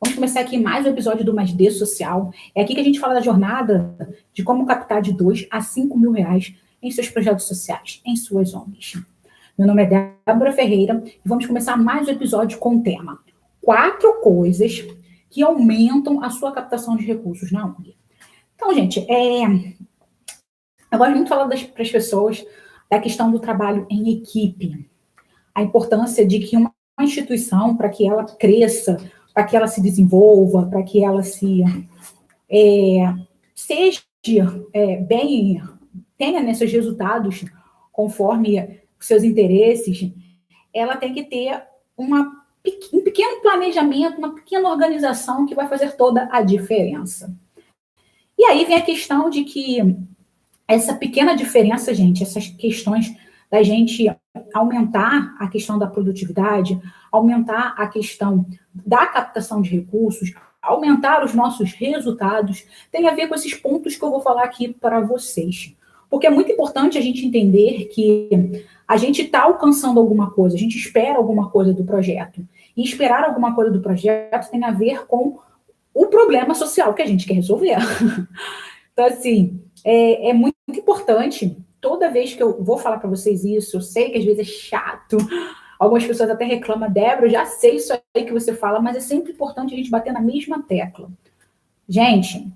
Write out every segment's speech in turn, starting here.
Vamos começar aqui mais um episódio do Mais D Social. É aqui que a gente fala da jornada de como captar de 2 a 5 mil reais em seus projetos sociais, em suas ONGs. Meu nome é Débora Ferreira e vamos começar mais um episódio com o tema 4 coisas que aumentam a sua captação de recursos na ONG. Então, gente, eu gosto muito de falar para as pessoas da questão do trabalho em equipe. A importância de que uma instituição, para que ela cresça, para que ela se desenvolva, para que ela seja bem, tenha, né, seus resultados conforme seus interesses, ela tem que ter um pequeno planejamento, uma pequena organização que vai fazer toda a diferença. E aí vem a questão de que essa pequena diferença, gente, essas questões da gente aumentar a questão da produtividade, aumentar a questão da captação de recursos, aumentar os nossos resultados, tem a ver com esses pontos que eu vou falar aqui para vocês. Porque é muito importante a gente entender que a gente está alcançando alguma coisa, a gente espera alguma coisa do projeto. E esperar alguma coisa do projeto tem a ver com o problema social que a gente quer resolver. Então, assim, é muito importante, toda vez que eu vou falar para vocês isso, eu sei que às vezes é chato, algumas pessoas até reclamam, Débora, eu já sei isso aí que você fala, mas é sempre importante a gente bater na mesma tecla. Gente,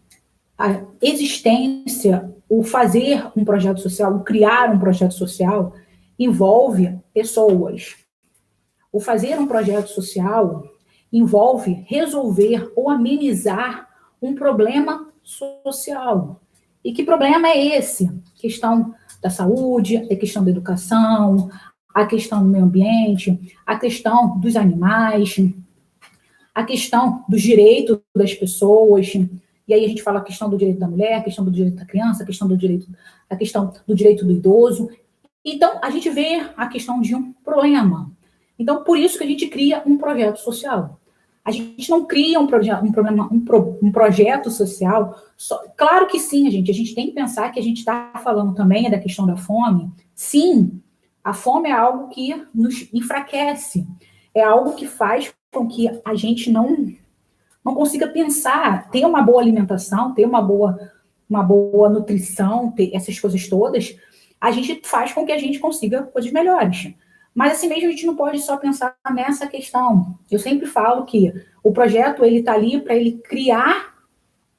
a existência, o fazer um projeto social, o criar um projeto social, envolve pessoas. O fazer um projeto social envolve resolver ou amenizar um problema social. E que problema é esse? A questão da saúde, a questão da educação, a questão do meio ambiente, a questão dos animais, a questão dos direitos das pessoas. E aí a gente fala a questão do direito da mulher, a questão do direito da criança, a questão do direito do idoso. Então, a gente vê a questão de um problema. Então, por isso que a gente cria um projeto social. A gente não cria um projeto social. Claro que sim, a gente tem que pensar que a gente está falando também da questão da fome. Sim, a fome é algo que nos enfraquece. É algo que faz com que a gente não consiga pensar, ter uma boa alimentação, ter uma boa nutrição, ter essas coisas todas. A gente faz com que a gente consiga coisas melhores. Mas assim mesmo a gente não pode só pensar nessa questão. Eu sempre falo que o projeto ele está ali para ele criar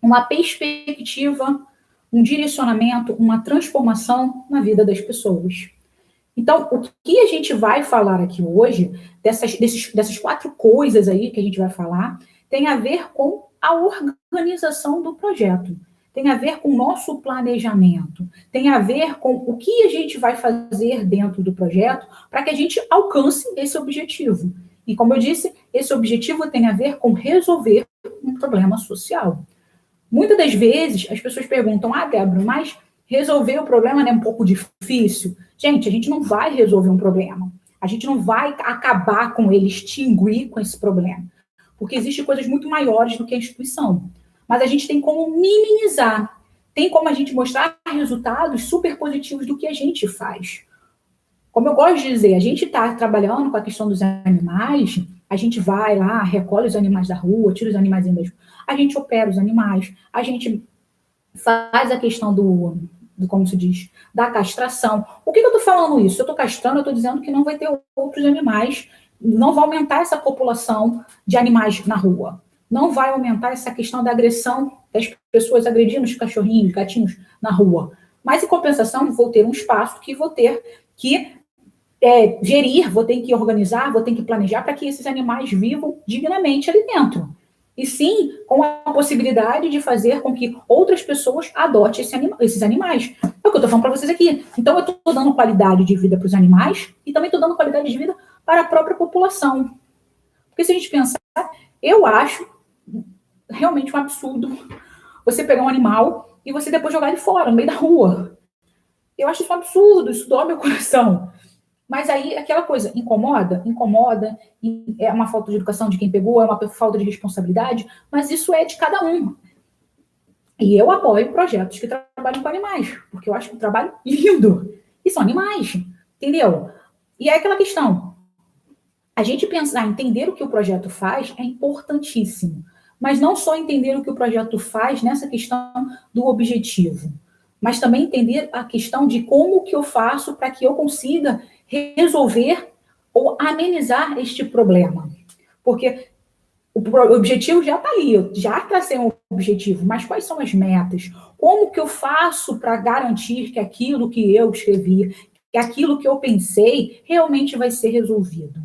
uma perspectiva, um direcionamento, uma transformação na vida das pessoas. Então, o que a gente vai falar aqui hoje, dessas 4 coisas aí que a gente vai falar, tem a ver com a organização do projeto. Tem a ver com o nosso planejamento, tem a ver com o que a gente vai fazer dentro do projeto para que a gente alcance esse objetivo. E, como eu disse, esse objetivo tem a ver com resolver um problema social. Muitas das vezes, as pessoas perguntam, Débora, mas resolver o problema não é um pouco difícil? Gente, a gente não vai resolver um problema. A gente não vai acabar com ele, extinguir com esse problema. Porque existem coisas muito maiores do que a instituição. Mas a gente tem como minimizar, tem como a gente mostrar resultados super positivos do que a gente faz. Como eu gosto de dizer, a gente está trabalhando com a questão dos animais, a gente vai lá, recolhe os animais da rua, tira os animais da rua, a gente opera os animais, a gente faz a questão do como se diz, da castração. O que eu estou falando isso? Eu estou castrando, eu estou dizendo que não vai ter outros animais, não vai aumentar essa população de animais na rua. Não vai aumentar essa questão da agressão das pessoas agredindo os cachorrinhos, gatinhos na rua. Mas, em compensação, vou ter um espaço que vou ter que gerir, vou ter que organizar, vou ter que planejar para que esses animais vivam dignamente ali dentro. E sim, com a possibilidade de fazer com que outras pessoas adotem esses animais. É o que eu estou falando para vocês aqui. Então, eu estou dando qualidade de vida para os animais e também estou dando qualidade de vida para a própria população. Porque se a gente pensar, eu acho realmente um absurdo você pegar um animal e você depois jogar ele fora, no meio da rua. Eu acho isso um absurdo, isso dói meu coração. Mas aí, aquela coisa, incomoda, é uma falta de educação de quem pegou, é uma falta de responsabilidade, mas isso é de cada um. E eu apoio projetos que trabalham com animais, porque eu acho que um trabalho lindo. E são animais, entendeu? E é aquela questão, a gente pensar, entender o que o projeto faz é importantíssimo. mas não só entender o que o projeto faz nessa questão do objetivo, mas também entender a questão de como que eu faço para que eu consiga resolver ou amenizar este problema. Porque o objetivo já está ali, eu já tracei um objetivo, mas quais são as metas? Como que eu faço para garantir que aquilo que eu escrevi, que aquilo que eu pensei, realmente vai ser resolvido?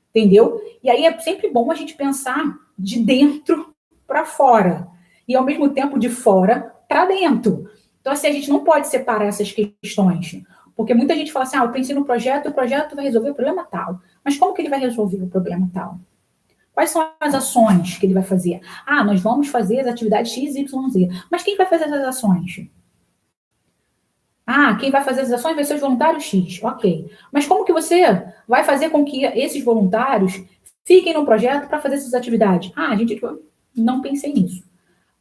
Entendeu? E aí é sempre bom a gente pensar de dentro para fora, e ao mesmo tempo de fora para dentro. Então, assim, a gente não pode separar essas questões, porque muita gente fala assim, eu pensei no projeto, e o projeto vai resolver o problema tal. Mas como que ele vai resolver o problema tal? Quais são as ações que ele vai fazer? Nós vamos fazer as atividades X, Y, Z. Mas quem vai fazer essas ações? Quem vai fazer as ações vai ser os voluntários X. Ok. Mas como que você vai fazer com que esses voluntários fiquem no projeto para fazer essas atividades? A gente não pensei nisso.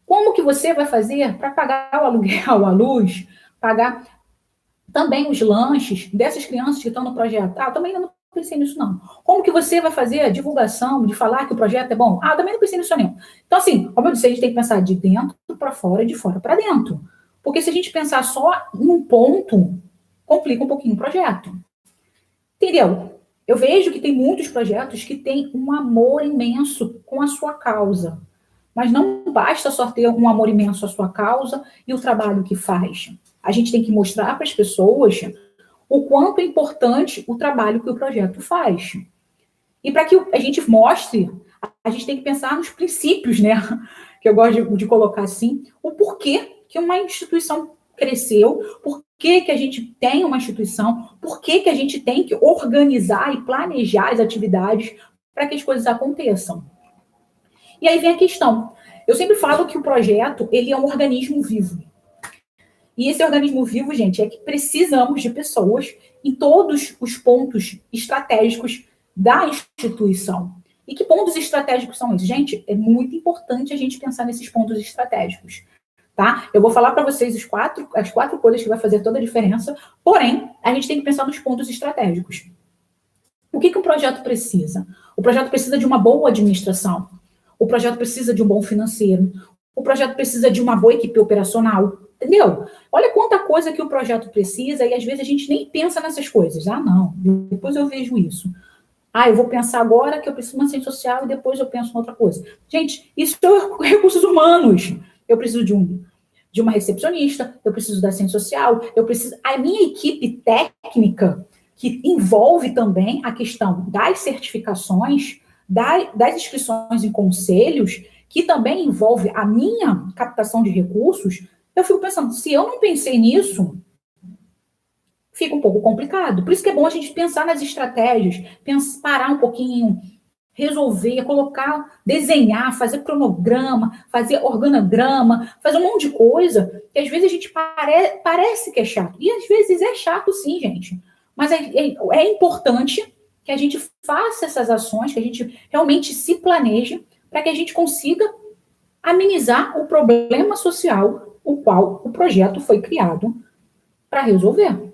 Como que você vai fazer para pagar o aluguel, a luz, pagar também os lanches dessas crianças que estão no projeto? Eu também não pensei nisso, não. Como que você vai fazer a divulgação de falar que o projeto é bom? Também não pensei nisso, não. Então, assim, como eu disse, a gente tem que pensar de dentro para fora e de fora para dentro. Porque se a gente pensar só num ponto, complica um pouquinho o projeto. Entendeu? Eu vejo que tem muitos projetos que têm um amor imenso com a sua causa. Mas não basta só ter um amor imenso à sua causa e o trabalho que faz. A gente tem que mostrar para as pessoas o quanto é importante o trabalho que o projeto faz. E para que a gente mostre, a gente tem que pensar nos princípios, né? Que eu gosto de colocar assim, o porquê que uma instituição cresceu, por que a gente tem uma instituição, por que a gente tem que organizar e planejar as atividades para que as coisas aconteçam. E aí vem a questão. Eu sempre falo que o projeto, ele é um organismo vivo. E esse organismo vivo, gente, é que precisamos de pessoas em todos os pontos estratégicos da instituição. E que pontos estratégicos são esses? Gente, é muito importante a gente pensar nesses pontos estratégicos. Tá? Eu vou falar para vocês as quatro coisas que vai fazer toda a diferença, porém, a gente tem que pensar nos pontos estratégicos. O que um projeto precisa? O projeto precisa de uma boa administração. O projeto precisa de um bom financeiro. O projeto precisa de uma boa equipe operacional. Entendeu? Olha quanta coisa que o projeto precisa e às vezes a gente nem pensa nessas coisas. Não, depois eu vejo isso. Eu vou pensar agora que eu preciso de uma ciência social e depois eu penso em outra coisa. Gente, isso é recursos humanos. Eu preciso de uma recepcionista, eu preciso da ciência social, eu preciso... A minha equipe técnica, que envolve também a questão das certificações, das inscrições em conselhos, que também envolve a minha captação de recursos, eu fico pensando, se eu não pensei nisso, fica um pouco complicado. Por isso que é bom a gente pensar nas estratégias, parar um pouquinho, resolver, colocar, desenhar, fazer cronograma, fazer organograma, fazer um monte de coisa, que às vezes a gente parece que é chato. E às vezes é chato sim, gente. Mas é importante que a gente faça essas ações, que a gente realmente se planeje, para que a gente consiga amenizar o problema social, o qual o projeto foi criado para resolver.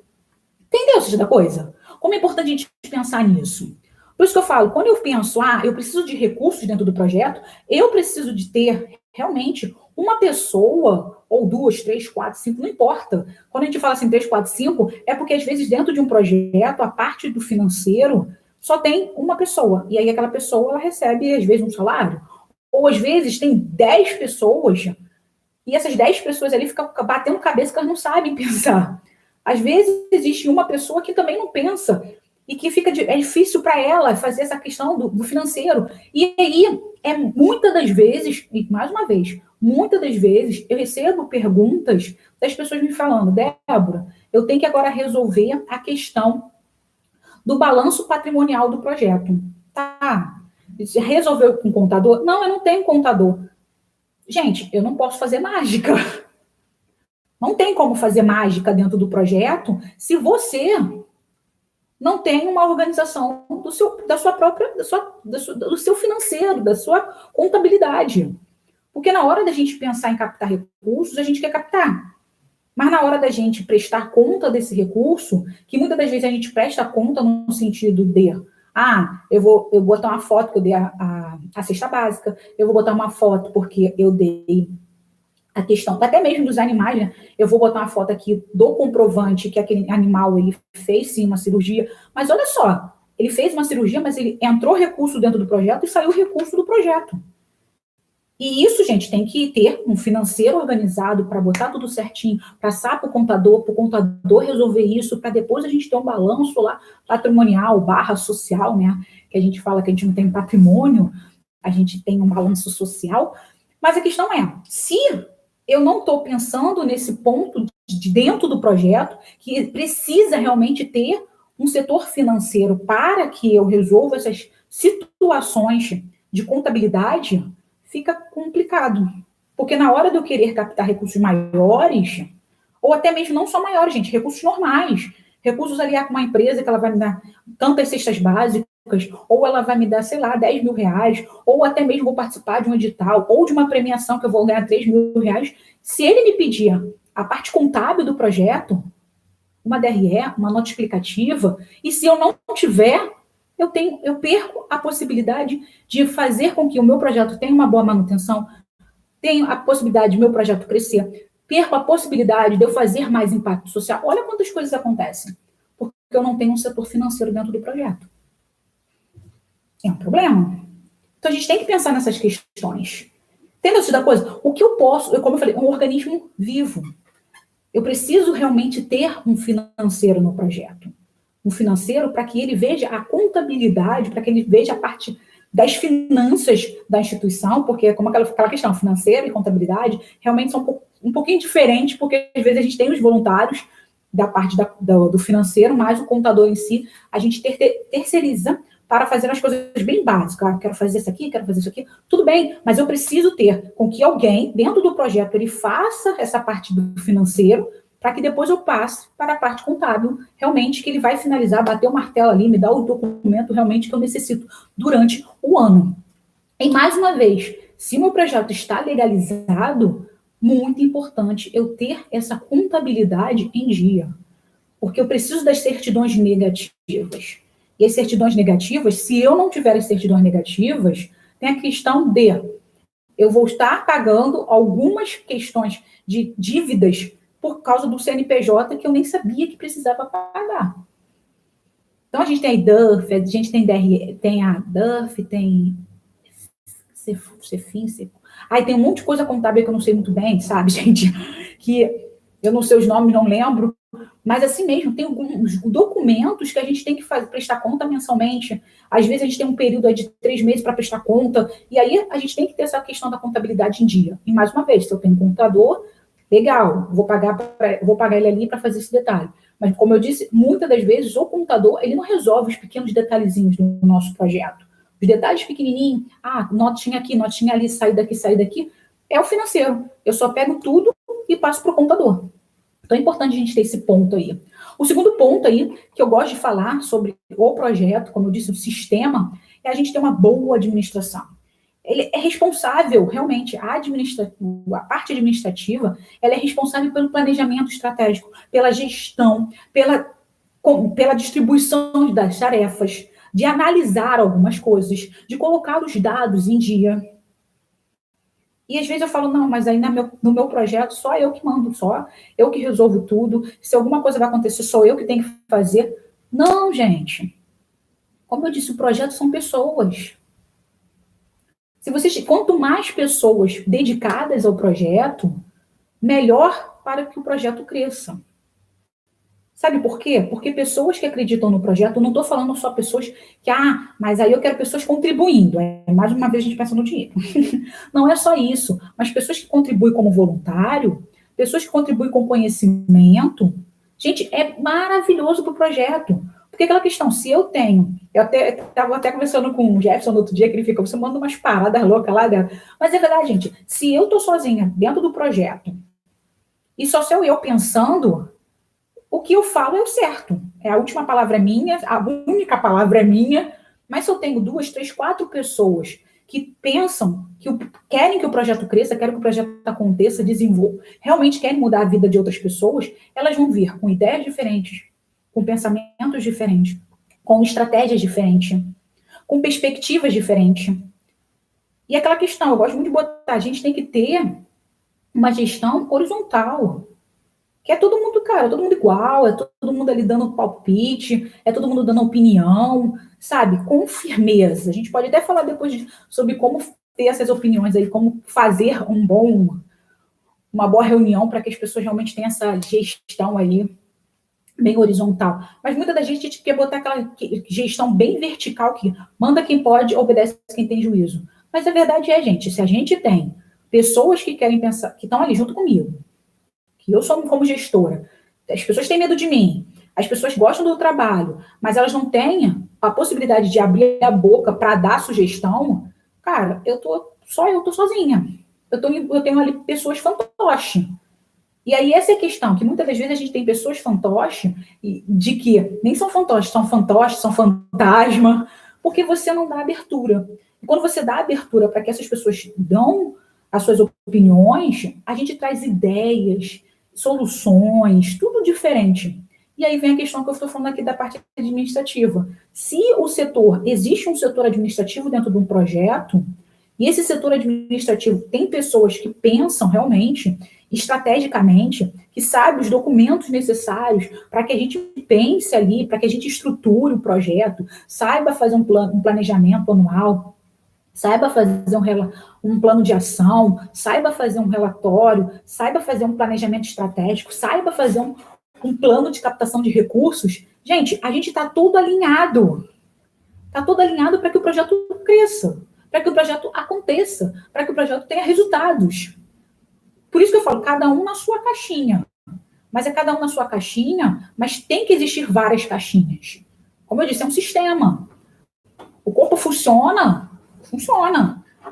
Entendeu, seja da coisa? Como é importante a gente pensar nisso? Por isso que eu falo, quando eu penso, eu preciso de recursos dentro do projeto, eu preciso de ter realmente uma pessoa, ou duas, três, quatro, cinco, não importa. Quando a gente fala assim, três, quatro, cinco, é porque às vezes dentro de um projeto, a parte do financeiro, só tem uma pessoa. E aí aquela pessoa, ela recebe, às vezes, um salário. Ou às vezes tem 10 pessoas, e essas 10 pessoas ali ficam batendo cabeça que elas não sabem pensar. Às vezes existe uma pessoa que também não pensa e que é difícil para ela fazer essa questão do financeiro. E aí, muitas das vezes, e mais uma vez, muitas das vezes eu recebo perguntas das pessoas me falando, Débora, eu tenho que agora resolver a questão do balanço patrimonial do projeto. Tá, resolveu com contador? Não, eu não tenho contador. Gente, eu não posso fazer mágica. Não tem como fazer mágica dentro do projeto se você não tem uma organização do seu financeiro, da sua contabilidade. Porque na hora da gente pensar em captar recursos, a gente quer captar. Mas na hora da gente prestar conta desse recurso, que muitas das vezes a gente presta conta no sentido de Eu vou botar uma foto que eu dei a cesta básica, eu vou botar uma foto porque eu dei a questão, até mesmo dos animais, né? Eu vou botar uma foto aqui do comprovante que aquele animal, ele fez sim uma cirurgia, mas olha só, ele fez uma cirurgia, mas ele entrou recurso dentro do projeto e saiu recurso do projeto. E isso, gente, tem que ter um financeiro organizado para botar tudo certinho, passar para o contador resolver isso, para depois a gente ter um balanço lá patrimonial, barra social, né? Que a gente fala que a gente não tem patrimônio, a gente tem um balanço social. Mas a questão é, se eu não estou pensando nesse ponto de dentro do projeto, que precisa realmente ter um setor financeiro para que eu resolva essas situações de contabilidade, fica complicado. Porque na hora de eu querer captar recursos maiores, ou até mesmo não só maiores, gente, recursos normais, recursos ali com uma empresa que ela vai me dar tantas cestas básicas, ou ela vai me dar, sei lá, 10 mil reais, ou até mesmo vou participar de um edital, ou de uma premiação que eu vou ganhar 3 mil reais. Se ele me pedir a parte contábil do projeto, uma DRE, uma nota explicativa, e se eu não tiver, eu perco a possibilidade de fazer com que o meu projeto tenha uma boa manutenção, tenho a possibilidade de meu projeto crescer, perco a possibilidade de eu fazer mais impacto social. Olha quantas coisas acontecem, porque eu não tenho um setor financeiro dentro do projeto. É um problema. Então a gente tem que pensar nessas questões. Entendeu da coisa? O que eu posso, como eu falei, um organismo vivo. Eu preciso realmente ter um financeiro no projeto. Um financeiro para que ele veja a contabilidade, para que ele veja a parte das finanças da instituição, porque como aquela questão, financeira e contabilidade, realmente são um pouquinho diferentes, porque às vezes a gente tem os voluntários da parte do financeiro, mas o contador em si, a gente terceiriza para fazer as coisas bem básicas. Quero fazer isso aqui, quero fazer isso aqui. Tudo bem, mas eu preciso ter com que alguém, dentro do projeto, ele faça essa parte do financeiro, para que depois eu passe para a parte contábil, realmente, que ele vai finalizar, bater o martelo ali, me dar o documento realmente que eu necessito durante o ano. E, mais uma vez, se meu projeto está legalizado, muito importante eu ter essa contabilidade em dia, porque eu preciso das certidões negativas. E as certidões negativas, se eu não tiver as certidões negativas, tem a questão de eu vou estar pagando algumas questões de dívidas por causa do CNPJ que eu nem sabia que precisava pagar. Então, a gente tem a IDUF, a gente tem a DUF, tem Cefim, aí tem um monte de coisa contábil que eu não sei muito bem, sabe, gente? Que eu não sei os nomes, não lembro, mas assim mesmo, tem alguns documentos que a gente tem que prestar conta mensalmente. Às vezes a gente tem um período de 3 meses para prestar conta, e aí a gente tem que ter essa questão da contabilidade em dia. E mais uma vez, se eu tenho um contador, legal, vou pagar ele ali para fazer esse detalhe. Mas, como eu disse, muitas das vezes o contador ele não resolve os pequenos detalhezinhos do nosso projeto. Os detalhes pequenininhos, notinha aqui, notinha ali, sair daqui, é o financeiro. Eu só pego tudo e passo para o contador. Então é importante a gente ter esse ponto aí. O segundo ponto aí, que eu gosto de falar sobre o projeto, como eu disse, o sistema, é a gente ter uma boa administração. Ele é responsável, realmente, a parte administrativa, ela é responsável pelo planejamento estratégico, pela gestão, pela distribuição das tarefas, de analisar algumas coisas, de colocar os dados em dia. E às vezes eu falo, não, mas aí no meu projeto só eu que mando, só eu que resolvo tudo. Se alguma coisa vai acontecer, sou eu que tenho que fazer. Não, gente. Como eu disse, o projeto são pessoas. Quanto mais pessoas dedicadas ao projeto, melhor para que o projeto cresça. Sabe por quê? Porque pessoas que acreditam no projeto, não estou falando só pessoas que, mas aí eu quero pessoas contribuindo. Mais uma vez a gente pensa no dinheiro. Não é só isso, mas pessoas que contribuem como voluntário, pessoas que contribuem com conhecimento. Gente, é maravilhoso para o projeto. Porque aquela questão, se eu tenho... Eu estava até conversando com o Jefferson no outro dia, que ele fica, você manda umas paradas loucas lá dentro. Mas é verdade, gente, se eu estou sozinha dentro do projeto, e só sou eu pensando, o que eu falo é o certo. A última palavra é minha, a única palavra é minha, mas se eu tenho 2, 3, 4 pessoas que pensam, querem que o projeto cresça, querem que o projeto aconteça, desenvolva, realmente querem mudar a vida de outras pessoas, elas vão vir com ideias diferentes, com pensamentos diferentes. com estratégias diferentes, com perspectivas diferentes. E aquela questão, eu gosto muito de botar, a gente tem que ter uma gestão horizontal, que é todo mundo, cara, todo mundo igual, é todo mundo ali dando palpite, é todo mundo dando opinião, sabe? Com firmeza. A gente pode até falar depois sobre como ter essas opiniões aí, como fazer uma boa reunião para que as pessoas realmente tenham essa gestão aí bem horizontal. Mas muita da gente quer botar aquela gestão bem vertical que manda quem pode, obedece quem tem juízo. Mas a verdade é, gente, se a gente tem pessoas que querem pensar, que estão ali junto comigo, que eu sou como gestora, as pessoas têm medo de mim, as pessoas gostam do trabalho, mas elas não têm a possibilidade de abrir a boca para dar sugestão, cara, eu tô sozinha. Eu tenho ali pessoas fantoches. E aí essa é a questão, que muitas das vezes a gente tem pessoas fantoches, de que nem são fantoches, são fantasma, porque você não dá abertura. E quando você dá abertura para que essas pessoas dão as suas opiniões, a gente traz ideias, soluções, tudo diferente. E aí vem a questão que eu estou falando aqui da parte administrativa. Se existe um setor administrativo dentro de um projeto, e esse setor administrativo tem pessoas que pensam realmente, estrategicamente, que sabem os documentos necessários para que a gente pense ali, para que a gente estruture o projeto, saiba fazer um planejamento anual, saiba fazer um plano de ação, saiba fazer um relatório, saiba fazer um planejamento estratégico, saiba fazer um plano de captação de recursos. Gente, a gente está tudo alinhado. Está tudo alinhado para que o projeto cresça, para que o projeto aconteça, para que o projeto tenha resultados. Por isso que eu falo, cada um na sua caixinha. Mas é cada um na sua caixinha, mas tem que existir várias caixinhas. Como eu disse, é um sistema. O corpo funciona.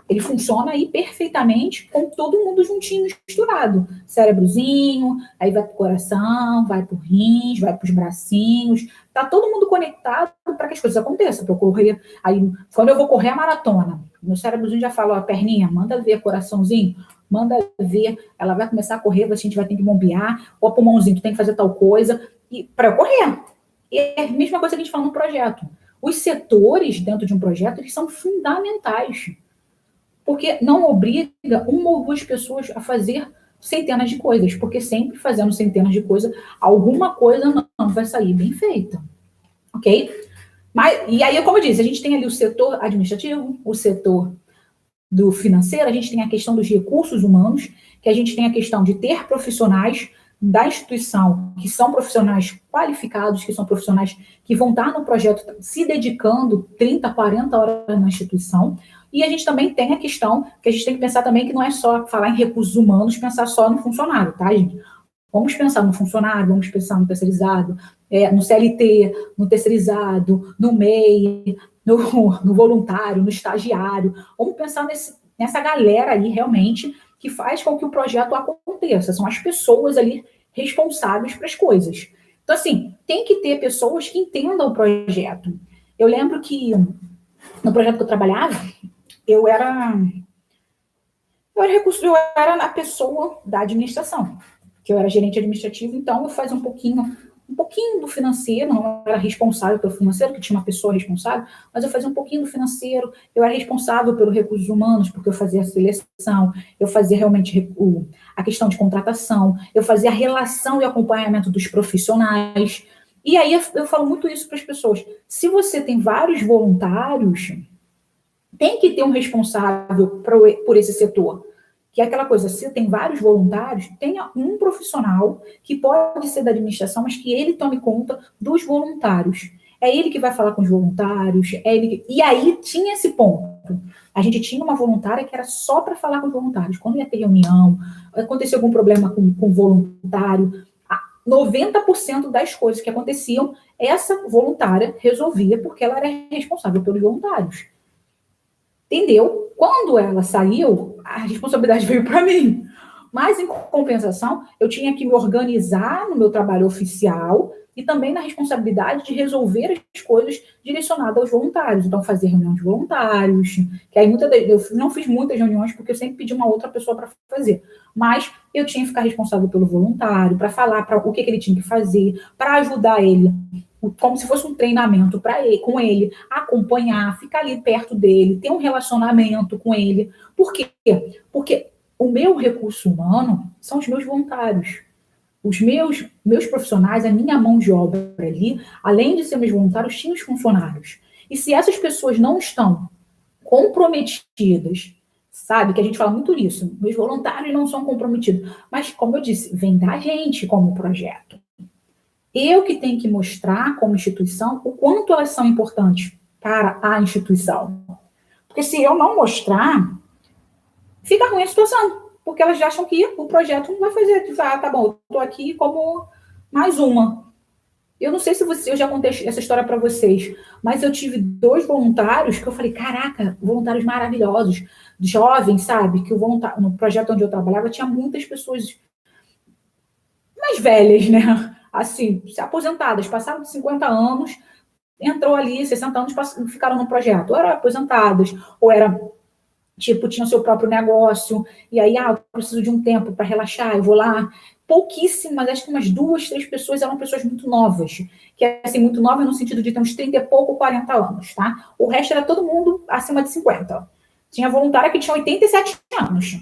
Ele funciona aí perfeitamente com todo mundo juntinho, misturado. Cérebrozinho, aí vai pro coração, vai pro rins, vai pros bracinhos. Tá todo mundo conectado para que as coisas aconteçam. Para eu correr. Aí, quando eu vou correr a maratona, meu cérebrozinho já fala, ó, perninha, manda ver, coraçãozinho, manda ver. Ela vai começar a correr, a gente vai ter que bombear. Ó, pulmãozinho, tu tem que fazer tal coisa. E para eu correr. E é a mesma coisa que a gente fala no projeto. Os setores dentro de um projeto, eles são fundamentais. Porque não obriga uma ou duas pessoas a fazer centenas de coisas. Porque sempre fazendo centenas de coisas, alguma coisa não vai sair bem feita. Ok? E aí, como eu disse, a gente tem ali o setor administrativo, o setor do financeiro, a gente tem a questão dos recursos humanos, que a gente tem a questão de ter profissionais da instituição, que são profissionais qualificados, que são profissionais que vão estar no projeto se dedicando 30, 40 horas na instituição. E a gente também tem a questão que a gente tem que pensar também que não é só falar em recursos humanos, pensar só no funcionário, tá, gente? Vamos pensar no funcionário, vamos pensar no terceirizado, no CLT, no terceirizado, no MEI, no voluntário, no estagiário. Vamos pensar nessa galera aí realmente que faz com que o projeto aconteça. São as pessoas ali responsáveis para as coisas. Então, assim, tem que ter pessoas que entendam o projeto. Eu lembro que no projeto que eu trabalhava, eu era a pessoa da administração, que eu era gerente administrativo, então eu fazia um pouquinho do financeiro, não era responsável pelo financeiro, que tinha uma pessoa responsável, mas eu fazia um pouquinho do financeiro, eu era responsável pelos recursos humanos, porque eu fazia a seleção, eu fazia realmente a questão de contratação, eu fazia a relação e acompanhamento dos profissionais. E aí eu falo muito isso para as pessoas. Se você tem vários voluntários, tem que ter um responsável por esse setor. Que é aquela coisa, se tem vários voluntários, tenha um profissional que pode ser da administração, mas que ele tome conta dos voluntários. É ele que vai falar com os voluntários, e aí tinha esse ponto. A gente tinha uma voluntária que era só para falar com os voluntários. Quando ia ter reunião, aconteceu algum problema com o voluntário, 90% das coisas que aconteciam, essa voluntária resolvia porque ela era responsável pelos voluntários. Entendeu? Quando ela saiu, a responsabilidade veio para mim. Mas, em compensação, eu tinha que me organizar no meu trabalho oficial e também na responsabilidade de resolver as coisas direcionadas aos voluntários. Então, fazer reunião de voluntários, que aí eu não fiz muitas reuniões porque eu sempre pedi uma outra pessoa para fazer. Mas eu tinha que ficar responsável pelo voluntário, para falar o que ele tinha que fazer, para ajudar ele como se fosse um treinamento para ele, com ele, acompanhar, ficar ali perto dele, ter um relacionamento com ele. Por quê? Porque o meu recurso humano são os meus voluntários. Os meus profissionais, a minha mão de obra ali, além de ser meus voluntários, tinha os funcionários. E se essas pessoas não estão comprometidas, sabe, que a gente fala muito isso, meus voluntários não são comprometidos, mas, como eu disse, vem da gente como projeto. Eu que tenho que mostrar, como instituição, o quanto elas são importantes para a instituição. Porque se eu não mostrar, fica ruim a situação. Porque elas acham que o projeto não vai fazer. Tá bom, eu estou aqui como mais uma. Eu não sei se eu já contei essa história para vocês, mas eu tive 2 voluntários que eu falei, caraca, voluntários maravilhosos, jovens, sabe? Que no projeto onde eu trabalhava tinha muitas pessoas mais velhas, né? Assim, se aposentadas, passaram de 50 anos, entrou ali, 60 anos, ficaram no projeto. Ou eram aposentadas, ou era, tipo, tinham seu próprio negócio, e aí, eu preciso de um tempo para relaxar, eu vou lá. Pouquíssimas, acho que umas 2, 3 pessoas eram pessoas muito novas, que é assim, muito novas no sentido de ter uns 30 e pouco, 40 anos, tá? O resto era todo mundo acima de 50. Tinha voluntária que tinha 87 anos.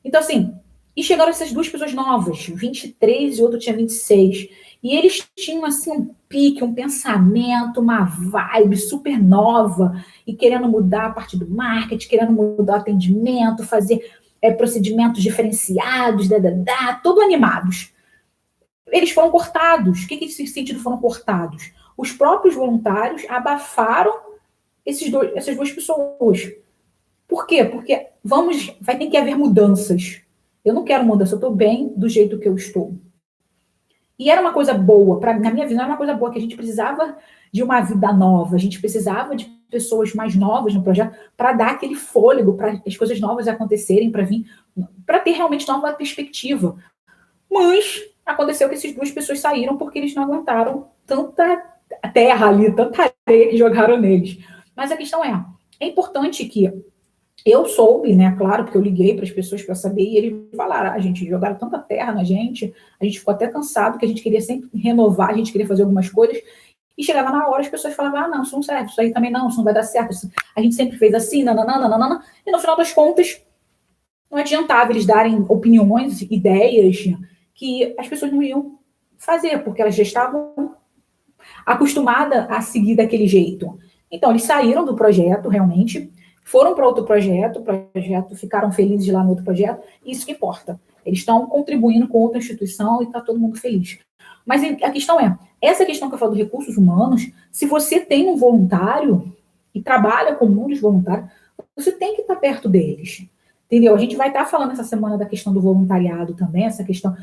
Então, assim, e chegaram essas 2 pessoas novas, 23 e outro tinha 26. E eles tinham, assim, um pique, um pensamento, uma vibe super nova, e querendo mudar a parte do marketing, querendo mudar o atendimento, fazer procedimentos diferenciados, tudo animados. Eles foram cortados. O que nesse sentido foram cortados? Os próprios voluntários abafaram essas 2 pessoas. Por quê? Porque vai ter que haver mudanças. Eu não quero mudança, eu estou bem do jeito que eu estou. E era uma coisa boa, na minha visão, era uma coisa boa, que a gente precisava de uma vida nova, a gente precisava de pessoas mais novas no projeto para dar aquele fôlego, para as coisas novas acontecerem, para ter realmente nova perspectiva. Mas aconteceu que essas 2 pessoas saíram porque eles não aguentaram tanta terra ali, tanta areia que jogaram neles. Mas a questão é importante que eu soube, né, claro, porque eu liguei para as pessoas para saber, e eles falaram, a gente jogaram tanta terra na gente, a gente ficou até cansado, que a gente queria sempre renovar, a gente queria fazer algumas coisas, e chegava na hora, as pessoas falavam, não, isso não serve, isso aí também não, isso não vai dar certo, a gente sempre fez assim, nananana, e no final das contas, não adiantava eles darem opiniões, ideias, que as pessoas não iam fazer, porque elas já estavam acostumadas a seguir daquele jeito. Então, eles saíram do projeto, realmente, foram para outro projeto, ficaram felizes lá no outro projeto, isso que importa. Eles estão contribuindo com outra instituição e está todo mundo feliz. Mas a questão essa questão que eu falo dos recursos humanos, se você tem um voluntário e trabalha com muitos voluntários, você tem que estar perto deles. Entendeu? A gente vai estar falando essa semana da questão do voluntariado também, essa questão.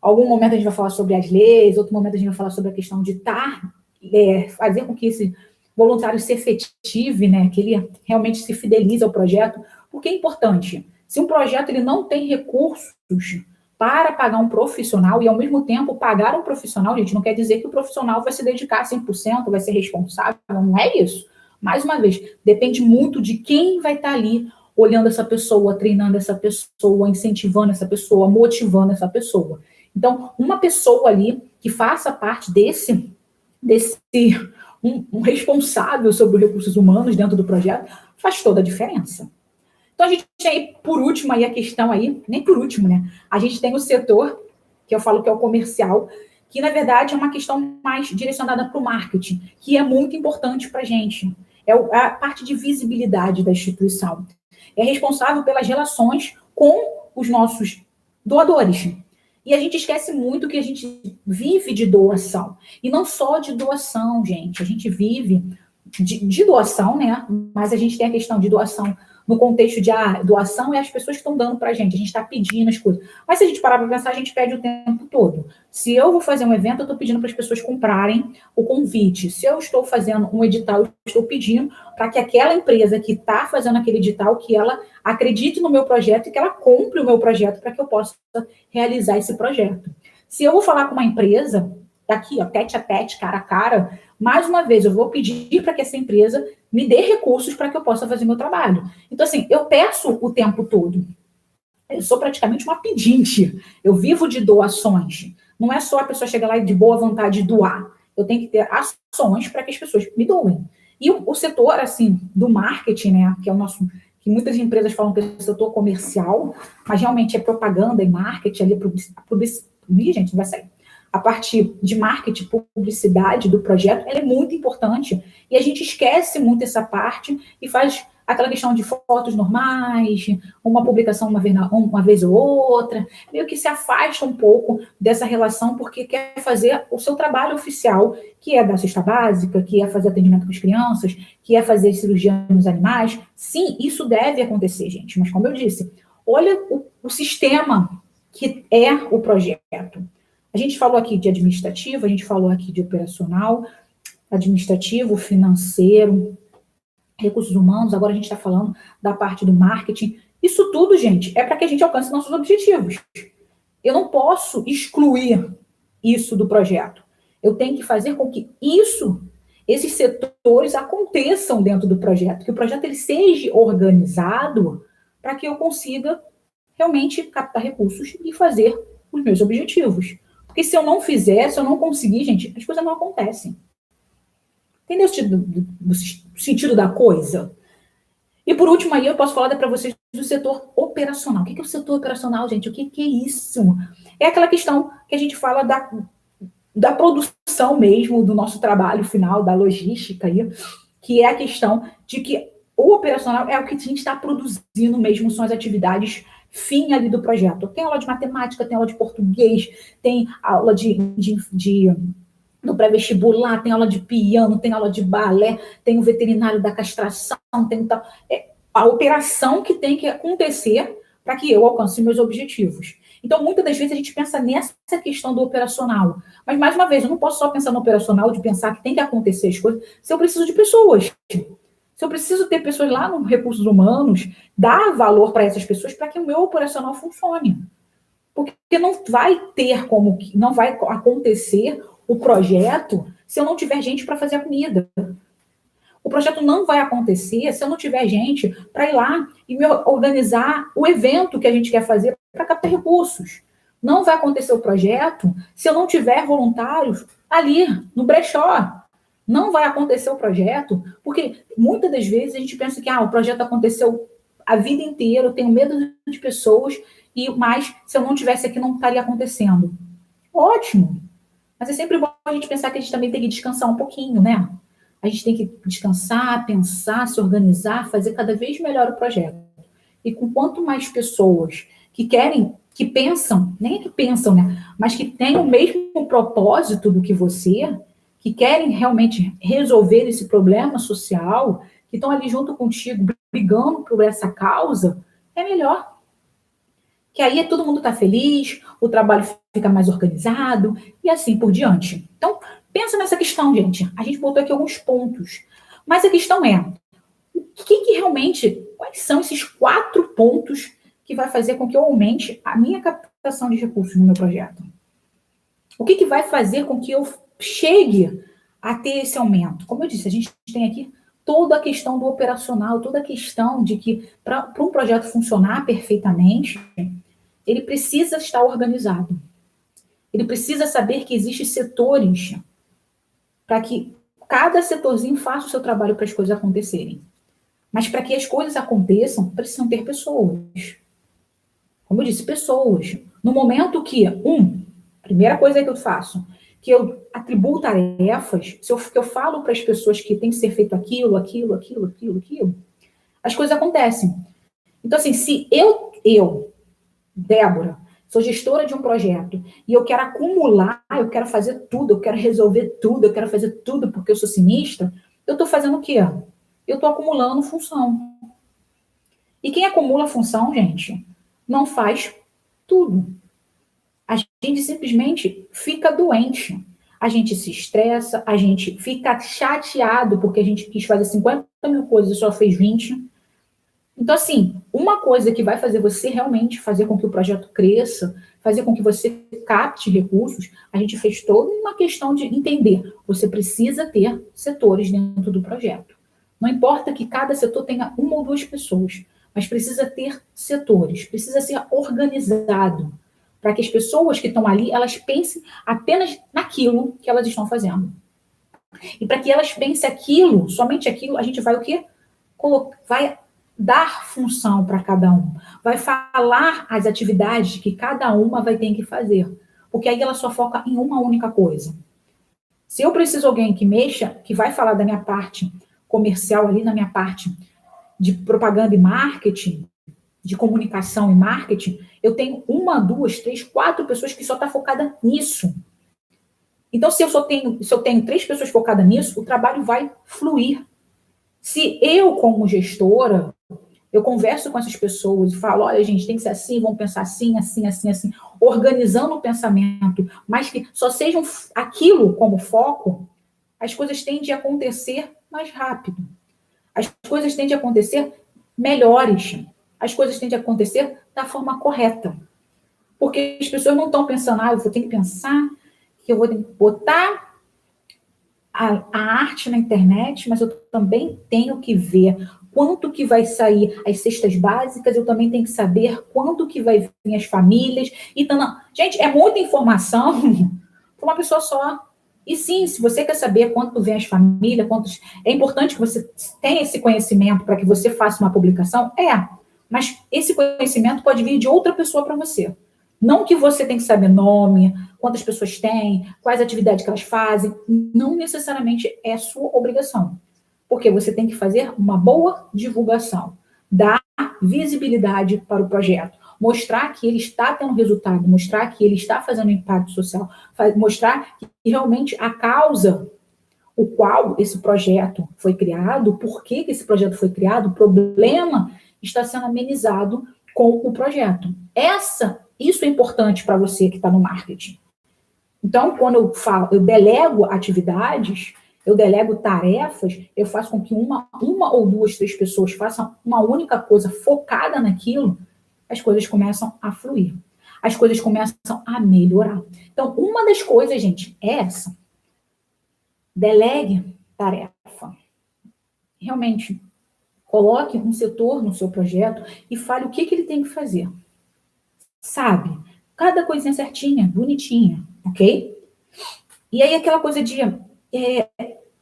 Algum momento a gente vai falar sobre as leis, outro momento a gente vai falar sobre a questão de fazer com que esse voluntário se efetive, né, que ele realmente se fidelize ao projeto, porque é importante. Se um projeto ele não tem recursos para pagar um profissional e, ao mesmo tempo, pagar um profissional, gente, não quer dizer que o profissional vai se dedicar 100%, vai ser responsável, não é isso. Mais uma vez, depende muito de quem vai estar ali olhando essa pessoa, treinando essa pessoa, incentivando essa pessoa, motivando essa pessoa. Então, uma pessoa ali que faça parte desse um responsável sobre os recursos humanos dentro do projeto, faz toda a diferença. Então, a gente tem aí, por último, aí a questão aí, nem por último, né? A gente tem o setor, que eu falo que é o comercial, que, na verdade, é uma questão mais direcionada para o marketing, que é muito importante para a gente. É a parte de visibilidade da instituição. É responsável pelas relações com os nossos doadores. E a gente esquece muito que a gente vive de doação. E não só de doação, gente. A gente vive de doação, né? Mas a gente tem a questão de doação no contexto de doação é as pessoas que estão dando para a gente está pedindo as coisas. Mas se a gente parar para pensar, a gente pede o tempo todo. Se eu vou fazer um evento, eu estou pedindo para as pessoas comprarem o convite. Se eu estou fazendo um edital, eu estou pedindo para que aquela empresa que está fazendo aquele edital, que ela acredite no meu projeto e que ela compre o meu projeto para que eu possa realizar esse projeto. Se eu vou falar com uma empresa, aqui, ó, tete a tete, cara a cara, mais uma vez, eu vou pedir para que essa empresa me dê recursos para que eu possa fazer meu trabalho. Então, assim, eu peço o tempo todo. Eu sou praticamente uma pedinte. Eu vivo de doações. Não é só a pessoa chegar lá e de boa vontade doar. Eu tenho que ter ações para que as pessoas me doem. E o setor, assim, do marketing, né, que é o nosso, que muitas empresas falam que é o setor comercial, mas realmente é propaganda e marketing, ali, gente, não vai sair. A parte de marketing, publicidade do projeto, ela é muito importante. E a gente esquece muito essa parte e faz aquela questão de fotos normais, uma publicação uma vez ou outra, meio que se afasta um pouco dessa relação porque quer fazer o seu trabalho oficial, que é dar cesta básica, que é fazer atendimento com as crianças, que é fazer cirurgia nos animais. Sim, isso deve acontecer, gente, mas como eu disse, olha o sistema que é o projeto. A gente falou aqui de administrativo, a gente falou aqui de operacional, administrativo, financeiro, recursos humanos, agora a gente está falando da parte do marketing. Isso tudo, gente, é para que a gente alcance nossos objetivos. Eu não posso excluir isso do projeto. Eu tenho que fazer com que esses setores aconteçam dentro do projeto, que o projeto ele seja organizado para que eu consiga realmente captar recursos e fazer os meus objetivos. Porque se eu não fizer, se eu não conseguir, gente, as coisas não acontecem. Entendeu o sentido da coisa? E por último aí, eu posso falar para vocês do setor operacional. O que é o setor operacional, gente? O que é isso? É aquela questão que a gente fala da produção mesmo, do nosso trabalho final, da logística aí, que é a questão de que o operacional é o que a gente está produzindo mesmo, são as atividades fim ali do projeto. Tem aula de matemática, tem aula de português, tem aula no pré-vestibular, tem aula de piano, tem aula de balé, tem o veterinário da castração, tem a operação que tem que acontecer para que eu alcance meus objetivos. Então, muitas das vezes a gente pensa nessa questão do operacional. Mas, mais uma vez, eu não posso só pensar no operacional, de pensar que tem que acontecer as coisas, se eu preciso de pessoas. Se eu preciso ter pessoas lá no Recursos Humanos, dar valor para essas pessoas para que o meu operacional funcione. Porque não vai acontecer o projeto se eu não tiver gente para fazer a comida. O projeto não vai acontecer se eu não tiver gente para ir lá e me organizar o evento que a gente quer fazer para captar recursos. Não vai acontecer o projeto se eu não tiver voluntários ali no brechó. Não vai acontecer o projeto, porque muitas das vezes a gente pensa que o projeto aconteceu a vida inteira, eu tenho medo de pessoas, mas se eu não tivesse aqui não estaria acontecendo. Ótimo! Mas é sempre bom a gente pensar que a gente também tem que descansar um pouquinho, né? A gente tem que descansar, pensar, se organizar, fazer cada vez melhor o projeto. E com quanto mais pessoas que pensam, nem é que pensam, né? Mas que têm o mesmo propósito do que você, que querem realmente resolver esse problema social, que estão ali junto contigo, brigando por essa causa, é melhor. Que aí todo mundo está feliz, o trabalho fica mais organizado e assim por diante. Então, pensa nessa questão, gente. A gente botou aqui alguns pontos. Mas a questão é, quais são esses 4 pontos que vai fazer com que eu aumente a minha captação de recursos no meu projeto? O que vai fazer com que eu chegue a ter esse aumento? Como eu disse, a gente tem aqui toda a questão do operacional, toda a questão de que para um projeto funcionar perfeitamente, ele precisa estar organizado. Ele precisa saber que existem setores para que cada setorzinho faça o seu trabalho para as coisas acontecerem. Mas para que as coisas aconteçam, precisam ter pessoas. Como eu disse, pessoas. No momento que, primeira coisa que eu faço, que eu atribuo tarefas, que eu falo para as pessoas que tem que ser feito aquilo, as coisas acontecem. Então, assim, se eu, Débora, sou gestora de um projeto e eu quero acumular, eu quero fazer tudo, eu quero resolver tudo, eu quero fazer tudo porque eu sou sinistra, eu estou fazendo o quê? Eu estou acumulando função. E quem acumula função, gente, não faz tudo. A gente simplesmente fica doente. A gente se estressa, a gente fica chateado porque a gente quis fazer 50 mil coisas e só fez 20. Então, assim, uma coisa que vai fazer você realmente fazer com que o projeto cresça, fazer com que você capte recursos, a gente fez toda uma questão de entender. Você precisa ter setores dentro do projeto. Não importa que cada setor tenha 1 ou 2 pessoas, mas precisa ter setores, precisa ser organizado, para que as pessoas que estão ali, elas pensem apenas naquilo que elas estão fazendo. E para que elas pensem aquilo, somente aquilo, a gente vai o quê? Vai dar função para cada um. Vai falar as atividades que cada uma vai ter que fazer. Porque aí ela só foca em uma única coisa. Se eu preciso de alguém que mexa, que vai falar da minha parte comercial ali, na minha parte de propaganda e marketing, de comunicação e marketing, eu tenho uma, duas, três, quatro pessoas que só está focada nisso. Então, se eu tenho três pessoas focadas nisso, o trabalho vai fluir. Se eu, como gestora, eu converso com essas pessoas e falo, olha, gente, tem que ser assim, vamos pensar assim, assim, assim, assim, organizando o pensamento, mas que só sejam aquilo como foco, as coisas tendem a acontecer mais rápido. As coisas tendem a acontecer melhores. As coisas tendem a acontecer da forma correta. Porque as pessoas não estão pensando, eu vou ter que pensar que eu vou botar a arte na internet, mas eu também tenho que ver quanto que vai sair as cestas básicas, eu também tenho que saber quanto que vai vir as famílias. Então, não. Gente, é muita informação para uma pessoa só. E sim, se você quer saber quanto vem as famílias, quantos... É importante que você tenha esse conhecimento para que você faça uma publicação? Mas esse conhecimento pode vir de outra pessoa para você. Não que você tem que saber nome, quantas pessoas têm, quais atividades que elas fazem. Não necessariamente é sua obrigação. Porque você tem que fazer uma boa divulgação, dar visibilidade para o projeto, mostrar que ele está tendo resultado, mostrar que ele está fazendo impacto social, mostrar que realmente a causa o qual esse projeto foi criado, por que esse projeto foi criado, o problema está sendo amenizado com o projeto. Isso é importante para você que está no marketing. Então, quando eu delego atividades, eu delego tarefas, eu faço com que uma ou duas, três pessoas façam uma única coisa focada naquilo, as coisas começam a fluir. As coisas começam a melhorar. Então, uma das coisas, gente, é essa. Delegue tarefa. Realmente, coloque um setor no seu projeto e fale o que ele tem que fazer. Sabe? Cada coisinha certinha, bonitinha, ok? E aí aquela coisa de,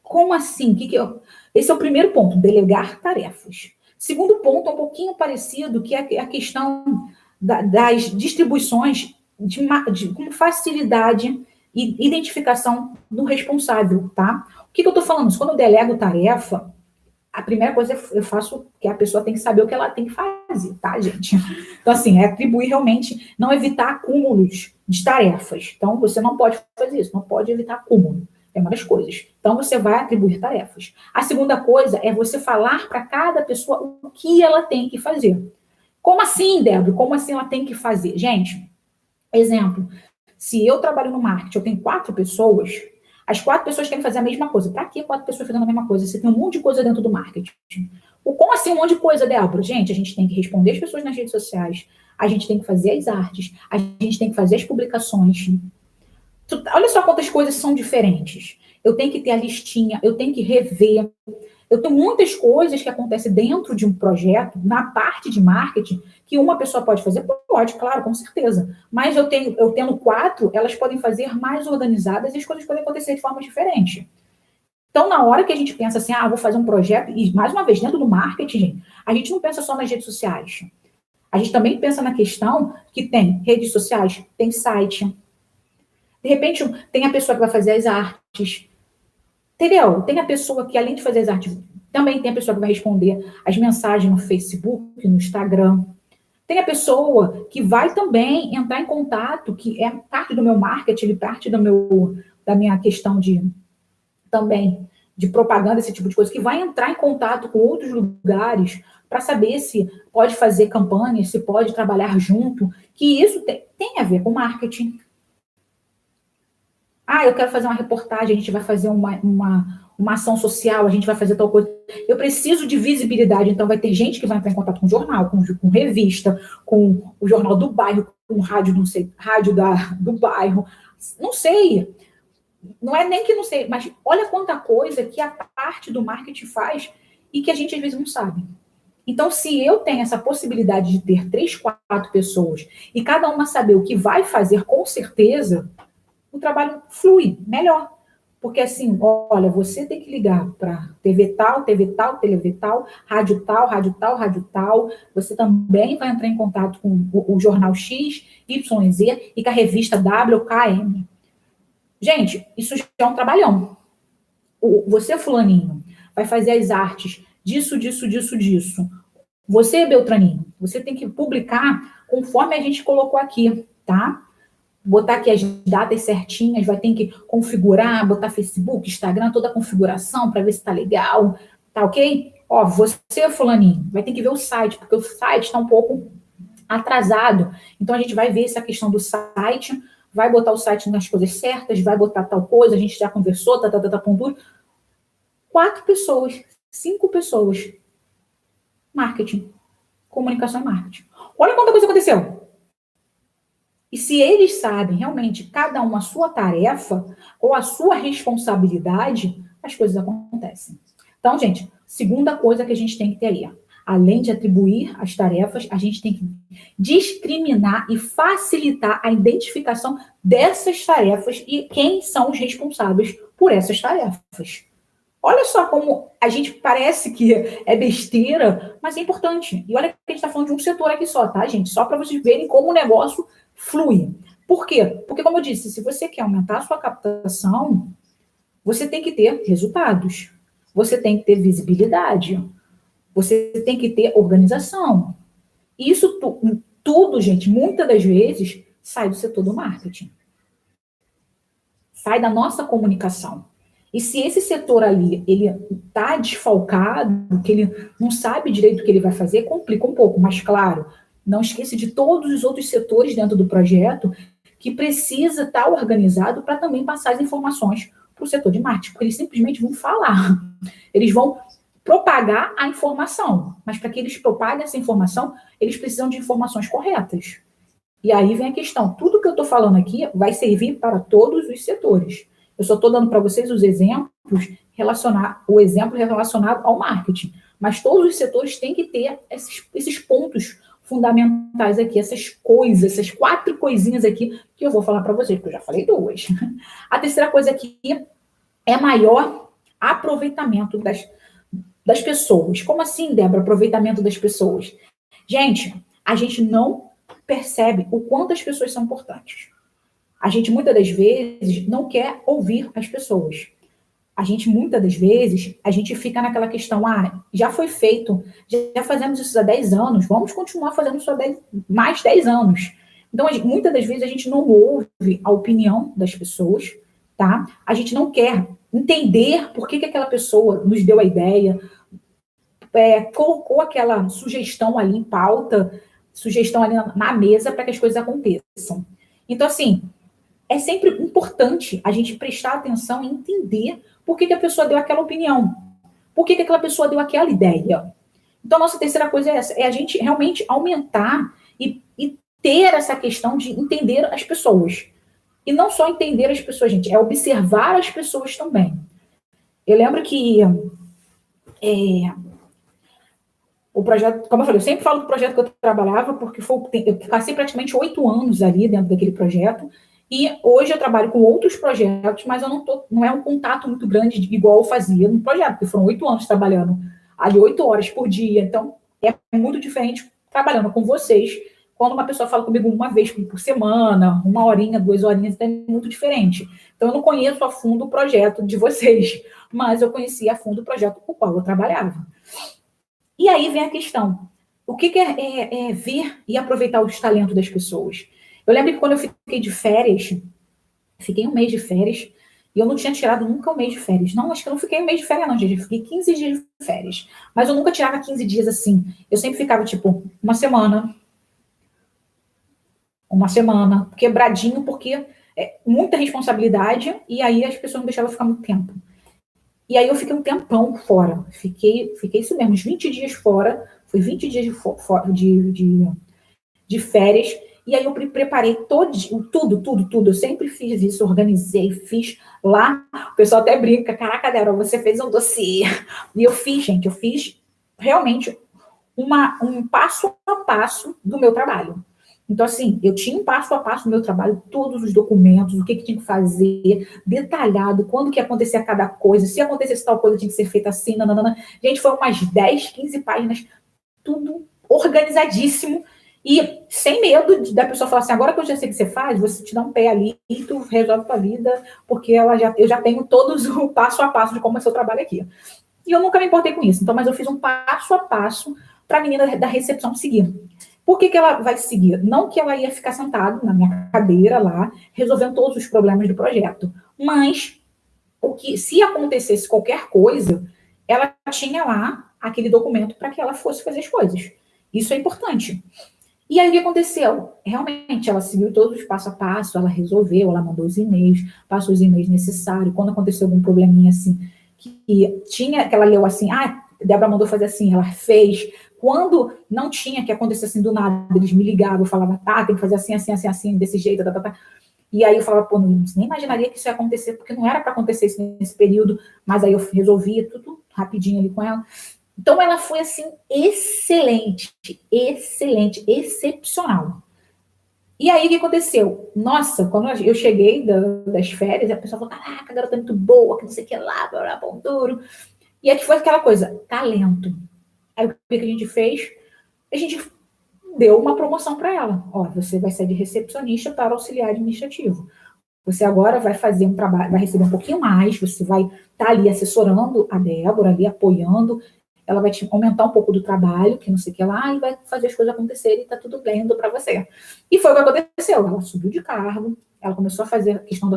como assim? Esse é o primeiro ponto, delegar tarefas. Segundo ponto, é um pouquinho parecido, que é a questão das distribuições com facilidade e identificação do responsável, tá? O que eu estou falando? Quando eu delego tarefa, a primeira coisa eu faço que a pessoa tem que saber o que ela tem que fazer, tá, gente? Então, assim, é atribuir realmente, não evitar acúmulos de tarefas. Então, você não pode fazer isso, não pode evitar acúmulo. É uma das coisas. Então, você vai atribuir tarefas. A segunda coisa é você falar para cada pessoa o que ela tem que fazer. Como assim, Débora? Como assim ela tem que fazer? Gente, exemplo, se eu trabalho no marketing, eu tenho 4 pessoas, as 4 pessoas têm que fazer a mesma coisa. Para que 4 pessoas fazendo a mesma coisa? Você tem um monte de coisa dentro do marketing. Como assim um monte de coisa, Débora? Gente, a gente tem que responder as pessoas nas redes sociais, a gente tem que fazer as artes, a gente tem que fazer as publicações. Olha só quantas coisas são diferentes. Eu tenho que ter a listinha, eu tenho que rever. Eu tenho muitas coisas que acontecem dentro de um projeto, na parte de marketing, que uma pessoa pode fazer. Pode, claro, com certeza. Mas eu tendo 4, elas podem fazer mais organizadas e as coisas podem acontecer de forma diferente. Então, na hora que a gente pensa assim, vou fazer um projeto, e mais uma vez, dentro do marketing, a gente não pensa só nas redes sociais. A gente também pensa na questão que tem redes sociais, tem site. De repente, tem a pessoa que vai fazer as artes. Entendeu? Tem a pessoa que, além de fazer as artes, também tem a pessoa que vai responder as mensagens no Facebook, no Instagram. Tem a pessoa que vai também entrar em contato, que é parte do meu marketing, parte da minha questão também de propaganda, esse tipo de coisa, que vai entrar em contato com outros lugares para saber se pode fazer campanhas, se pode trabalhar junto, que isso tem a ver com marketing. Eu quero fazer uma reportagem, a gente vai fazer uma ação social, a gente vai fazer tal coisa. Eu preciso de visibilidade, então vai ter gente que vai entrar em contato com jornal, com revista, com o jornal do bairro, com rádio, não sei, rádio do bairro, não sei. Não é nem que não sei, mas olha quanta coisa que a parte do marketing faz e que a gente às vezes não sabe. Então, se eu tenho essa possibilidade de ter 3, 4 pessoas e cada uma saber o que vai fazer, com certeza, o trabalho flui melhor. Porque assim, olha, você tem que ligar para TV tal, TV tal, TV tal, rádio tal, rádio tal, rádio tal. Você também vai entrar em contato com o jornal X, Y, Z e com a revista WKM. Gente, isso já é um trabalhão. Você, fulaninho, vai fazer as artes disso, disso, disso, disso. Você, Beltraninho, você tem que publicar conforme a gente colocou aqui, tá? Botar aqui as datas certinhas, vai ter que configurar, botar Facebook, Instagram, toda a configuração para ver se tá legal, tá ok? Ó, você, fulaninho, vai ter que ver o site, porque o site está um pouco atrasado. Então a gente vai ver essa questão do site, vai botar o site nas coisas certas, vai botar tal coisa, a gente já conversou, com tudo. 4 pessoas, 5 pessoas. Marketing. Comunicação e marketing. Olha quanta coisa aconteceu. E se eles sabem realmente cada um a sua tarefa ou a sua responsabilidade, as coisas acontecem. Então, gente, segunda coisa que a gente tem que ter aí, além de atribuir as tarefas, a gente tem que discriminar e facilitar a identificação dessas tarefas e quem são os responsáveis por essas tarefas. Olha só como a gente parece que é besteira, mas é importante. E olha que a gente está falando de um setor aqui só, tá, gente? Só para vocês verem como o negócio flui. Por quê? Porque, como eu disse, se você quer aumentar a sua captação, você tem que ter resultados. Você tem que ter visibilidade. Você tem que ter organização. E isso tudo, gente, muitas das vezes, sai do setor do marketing. Sai da nossa comunicação. E se esse setor ali, ele está desfalcado, que ele não sabe direito o que ele vai fazer, complica um pouco, mas claro, não esqueça de todos os outros setores dentro do projeto que precisa estar organizado para também passar as informações para o setor de marketing, porque eles simplesmente vão falar, eles vão propagar a informação, mas para que eles propaguem essa informação, eles precisam de informações corretas. E aí vem a questão, tudo que eu estou falando aqui vai servir para todos os setores. Eu só estou dando para vocês os exemplos o exemplo relacionado ao marketing. Mas todos os setores têm que ter esses pontos fundamentais aqui, essas coisas, essas 4 coisinhas aqui que eu vou falar para vocês, porque eu já falei 2. A terceira coisa aqui é maior aproveitamento das pessoas. Como assim, Débora, aproveitamento das pessoas? Gente, a gente não percebe o quanto as pessoas são importantes. A gente, muitas das vezes, não quer ouvir as pessoas. A gente, muitas das vezes, a gente fica naquela questão, já foi feito, já fazemos isso há 10 anos, vamos continuar fazendo isso há mais 10 anos. Então, muitas das vezes, a gente não ouve a opinião das pessoas, tá? A gente não quer entender por que aquela pessoa nos deu a ideia, colocou aquela sugestão ali em pauta, sugestão ali na mesa para que as coisas aconteçam. Então, assim, é sempre importante a gente prestar atenção e entender por que a pessoa deu aquela opinião, por que aquela pessoa deu aquela ideia. Então, a nossa terceira coisa é essa, é a gente realmente aumentar e ter essa questão de entender as pessoas. E não só entender as pessoas, gente, é observar as pessoas também. Eu lembro que o projeto, como eu falei, eu sempre falo do projeto que eu trabalhava, porque eu passei praticamente 8 anos ali dentro daquele projeto, e hoje eu trabalho com outros projetos, mas eu não é um contato muito grande igual eu fazia no projeto, porque foram 8 anos trabalhando ali 8 horas por dia, então é muito diferente trabalhando com vocês, quando uma pessoa fala comigo uma vez por semana, 1 horinha, 2 horinhas, então é muito diferente. Então eu não conheço a fundo o projeto de vocês, mas eu conhecia a fundo o projeto com o qual eu trabalhava. E aí vem a questão, o que é ver e aproveitar os talentos das pessoas? Eu lembro que quando eu fiquei de férias, fiquei 1 mês de férias, e eu não tinha tirado nunca 1 mês de férias. Não, acho que eu não fiquei 1 mês de férias não, gente, eu fiquei 15 dias de férias. Mas eu nunca tirava 15 dias assim. Eu sempre ficava, tipo, uma semana, quebradinho, porque é muita responsabilidade, e aí as pessoas não deixavam eu ficar muito tempo. E aí eu fiquei um tempão fora. Fiquei isso mesmo, uns 20 dias fora. Foi 20 dias de férias. E aí eu preparei tudo. Eu sempre fiz isso, organizei, fiz lá. O pessoal até brinca, caraca, Débora, você fez um dossiê. E eu fiz, gente, realmente um passo a passo do meu trabalho. Então, assim, eu tinha um passo a passo no meu trabalho, todos os documentos, o que tinha que fazer, detalhado, quando que ia acontecer cada coisa, se acontecesse tal coisa tinha que ser feita assim, nananana. Gente, foi umas 10, 15 páginas, tudo organizadíssimo, e sem medo da pessoa falar assim, agora que eu já sei o que você faz, você te dá um pé ali e tu resolve a tua vida, porque eu já tenho todos o passo a passo de como é o seu trabalho aqui. E eu nunca me importei com isso. Então, mas eu fiz um passo a passo para a menina da recepção seguir. Por que ela vai seguir? Não que ela ia ficar sentada na minha cadeira lá, resolvendo todos os problemas do projeto. Mas, se acontecesse qualquer coisa, ela tinha lá aquele documento para que ela fosse fazer as coisas. Isso é importante. E aí o que aconteceu? Realmente, ela seguiu todos os passo a passo, ela resolveu, ela mandou os e-mails, passou os e-mails necessários. Quando aconteceu algum probleminha assim, que ela leu assim, Débora mandou fazer assim, ela fez. Quando não tinha que acontecer assim do nada, eles me ligavam, eu falava, tem que fazer assim, assim, assim, assim, desse jeito, tá. E aí eu falava, nem imaginaria que isso ia acontecer, porque não era para acontecer isso nesse período, mas aí eu resolvia tudo rapidinho ali com ela. Então, ela foi, assim, excelente, excepcional. E aí, o que aconteceu? Nossa, quando eu cheguei das férias, a pessoa falou, caraca, a garota é muito boa, que não sei o que lá, blá, pão duro. E aí que foi aquela coisa, talento. Aí, o que a gente fez? A gente deu uma promoção para ela. Você vai sair de recepcionista para auxiliar administrativo. Você agora vai fazer um trabalho, vai receber um pouquinho mais, você vai estar ali assessorando a Débora, ali apoiando, ela vai te aumentar um pouco do trabalho, que não sei o que lá, e vai fazer as coisas acontecerem e tá tudo bem indo para você. E foi o que aconteceu. Ela subiu de cargo, ela começou a fazer a questão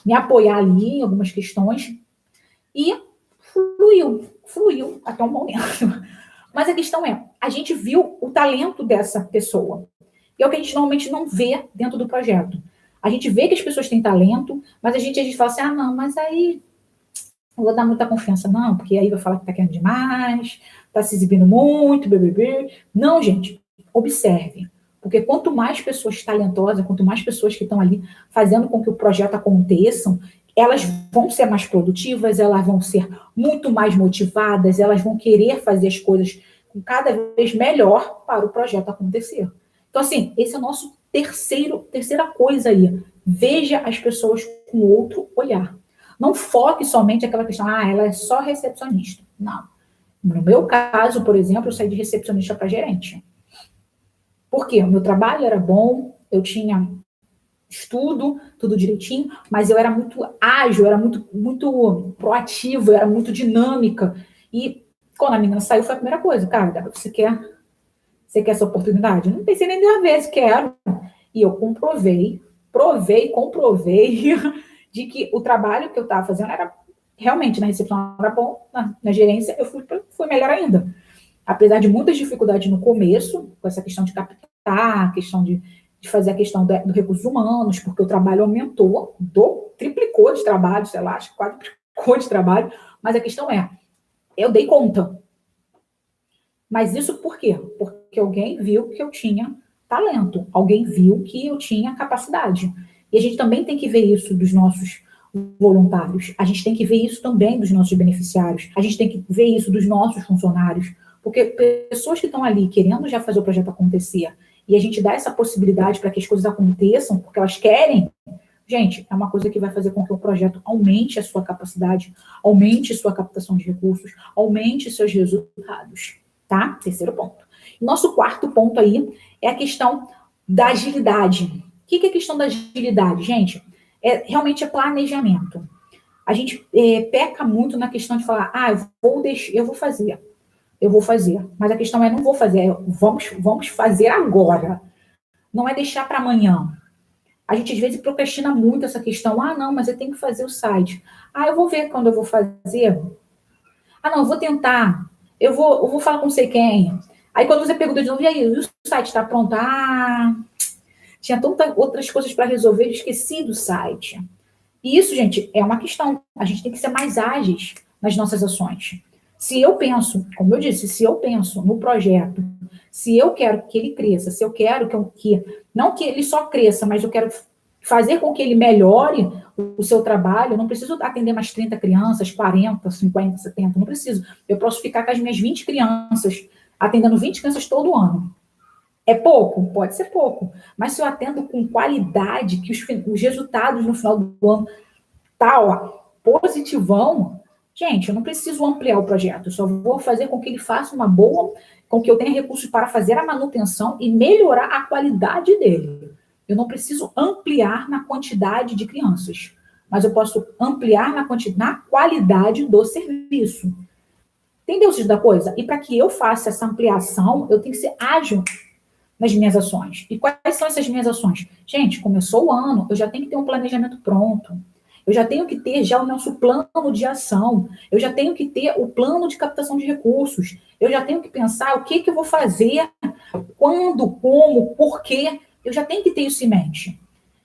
me apoiar ali em algumas questões, e fluiu até um momento. Mas a questão é, a gente viu o talento dessa pessoa. E é o que a gente normalmente não vê dentro do projeto. A gente vê que as pessoas têm talento, mas a gente fala assim, não, mas aí não vou dar muita confiança, não, porque aí vai falar que tá querendo demais, tá se exibindo muito, BBB. Não, gente, observe. Porque quanto mais pessoas talentosas, quanto mais pessoas que estão ali fazendo com que o projeto aconteça, elas vão ser mais produtivas, elas vão ser muito mais motivadas, elas vão querer fazer as coisas com cada vez melhor para o projeto acontecer. Então, assim, esse é o nosso terceira coisa aí. Veja as pessoas com outro olhar. Não foque somente aquela questão, ela é só recepcionista. Não. No meu caso, por exemplo, eu saí de recepcionista para gerente. Por quê? O meu trabalho era bom, eu tinha estudo, tudo direitinho, mas eu era muito ágil, eu era muito proativa, eu era muito dinâmica. E quando a menina saiu, foi a primeira coisa. Cara, você quer essa oportunidade? Eu não pensei nem duas vezes, quero. E eu comprovei de que o trabalho que eu estava fazendo era realmente na recepção era bom, na gerência eu fui melhor ainda. Apesar de muitas dificuldades no começo, com essa questão de captar, a questão de fazer a questão do recursos humanos, porque o trabalho aumentou, triplicou de trabalho, sei lá, acho que quadruplicou de trabalho, mas a questão é, eu dei conta. Mas isso por quê? Porque alguém viu que eu tinha talento, alguém viu que eu tinha capacidade. E a gente também tem que ver isso dos nossos voluntários, a gente tem que ver isso também dos nossos beneficiários, a gente tem que ver isso dos nossos funcionários, porque pessoas que estão ali querendo já fazer o projeto acontecer, e a gente dá essa possibilidade para que as coisas aconteçam, porque elas querem, gente, é uma coisa que vai fazer com que o projeto aumente a sua capacidade, aumente sua captação de recursos, aumente seus resultados, tá? Terceiro ponto. Nosso quarto ponto aí é a questão da agilidade. O que é a questão da agilidade, gente? Realmente é planejamento. A gente peca muito na questão de falar, eu vou fazer. Mas a questão é, não vou fazer, vamos fazer agora. Não é deixar para amanhã. A gente às vezes procrastina muito essa questão, não, mas eu tenho que fazer o site. Eu vou ver quando eu vou fazer. Não, eu vou tentar. Eu vou falar com não sei quem. Aí quando você pergunta de novo, e aí, o site está pronto? Tinha tantas outras coisas para resolver, esqueci do site. E isso, gente, é uma questão. A gente tem que ser mais ágeis nas nossas ações. Se eu penso, como eu disse, se eu penso no projeto, se eu quero que ele cresça, se eu quero não que ele só cresça, mas eu quero fazer com que ele melhore o seu trabalho, eu não preciso atender mais 30 crianças, 40, 50, 70, não preciso. Eu posso ficar com as minhas 20 crianças, atendendo 20 crianças todo ano. É pouco? Pode ser pouco. Mas se eu atendo com qualidade, que os resultados no final do ano tá, ó, positivão, gente, eu não preciso ampliar o projeto, eu só vou fazer com que ele faça uma boa, com que eu tenha recursos para fazer a manutenção e melhorar a qualidade dele. Eu não preciso ampliar na quantidade de crianças, mas eu posso ampliar na qualidade do serviço. Entendeu o sentido da coisa? E para que eu faça essa ampliação, eu tenho que ser ágil nas minhas ações. E quais são essas minhas ações? Gente, começou o ano, eu já tenho que ter um planejamento pronto. Eu já tenho que ter já o nosso plano de ação. Eu já tenho que ter o plano de captação de recursos. Eu já tenho que pensar o que eu vou fazer, quando, como, por quê. Eu já tenho que ter isso em mente.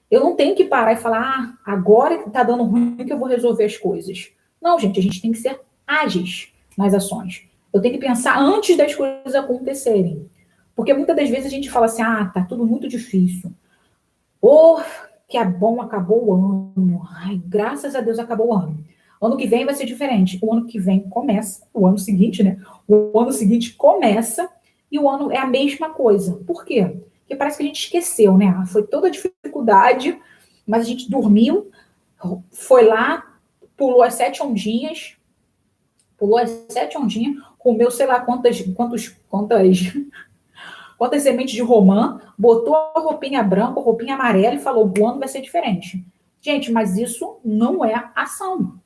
Eu não tenho que parar e falar, agora que está dando ruim que eu vou resolver as coisas. Não, gente, a gente tem que ser ágeis nas ações. Eu tenho que pensar antes das coisas acontecerem. Porque muitas das vezes a gente fala assim, tá tudo muito difícil. Ou que é bom, acabou o ano. Ai, graças a Deus acabou o ano. Ano que vem vai ser diferente. O ano que vem começa, o ano seguinte, né? O ano seguinte começa e o ano é a mesma coisa. Por quê? Porque parece que a gente esqueceu, né? Foi toda a dificuldade, mas a gente dormiu, foi lá, pulou as 7 ondinhas, comeu sei lá quantas sementes de romã, botou a roupinha branca, a roupinha amarela e falou, o ano vai ser diferente. Gente, mas isso não é ação.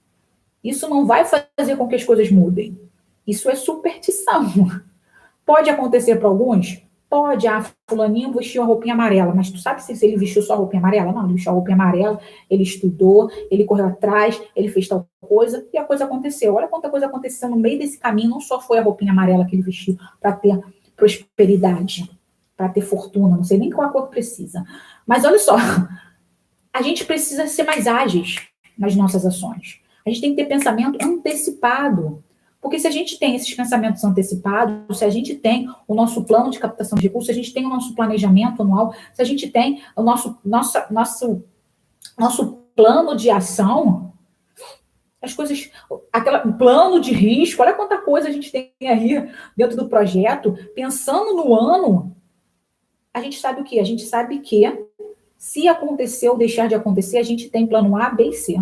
Isso não vai fazer com que as coisas mudem. Isso é superstição. Pode acontecer para alguns? Pode. Fulaninho vestiu a roupinha amarela, mas tu sabe se ele vestiu só a roupinha amarela? Não, ele vestiu a roupinha amarela, ele estudou, ele correu atrás, ele fez tal coisa, e a coisa aconteceu. Olha quanta coisa aconteceu no meio desse caminho, não só foi a roupinha amarela que ele vestiu para ter prosperidade, para ter fortuna, não sei nem qual a cor que precisa. Mas olha só, a gente precisa ser mais ágeis nas nossas ações. A gente tem que ter pensamento antecipado. Porque se a gente tem esses pensamentos antecipados, se a gente tem o nosso plano de captação de recursos, se a gente tem o nosso planejamento anual, se a gente tem o nosso plano de ação, as coisas, plano de risco, olha quanta coisa a gente tem aí dentro do projeto, pensando no ano, a gente sabe o quê? A gente sabe que se acontecer ou deixar de acontecer, a gente tem plano A, B e C.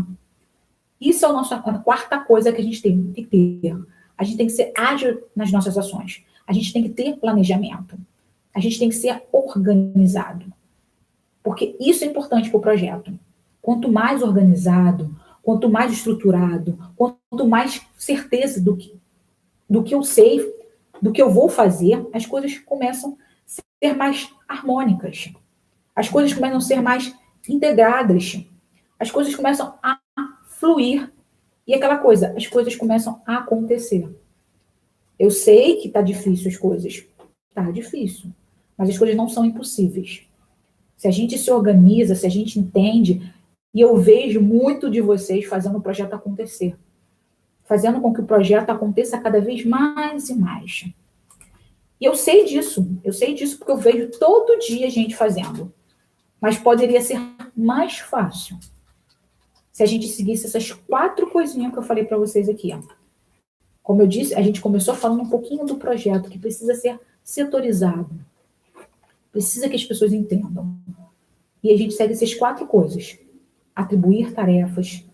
Isso é a quarta coisa que a gente tem que ter. A gente tem que ser ágil nas nossas ações. A gente tem que ter planejamento. A gente tem que ser organizado. Porque isso é importante para o projeto. Quanto mais organizado, quanto mais estruturado, quanto mais certeza do que eu sei, do que eu vou fazer, as coisas começam a ser mais harmônicas. As coisas começam a ser mais integradas. As coisas começam a fluir. E aquela coisa, as coisas começam a acontecer. Eu sei que está difícil as coisas. Está difícil. Mas as coisas não são impossíveis. Se a gente se organiza, se a gente entende, e eu vejo muito de vocês fazendo o projeto acontecer. Fazendo com que o projeto aconteça cada vez mais e mais. E eu sei disso porque eu vejo todo dia gente fazendo. Mas poderia ser mais fácil se a gente seguisse essas 4 coisinhas que eu falei para vocês aqui. Ó. Como eu disse, a gente começou falando um pouquinho do projeto, que precisa ser setorizado. Precisa que as pessoas entendam. E a gente segue essas 4 coisas. Atribuir tarefas,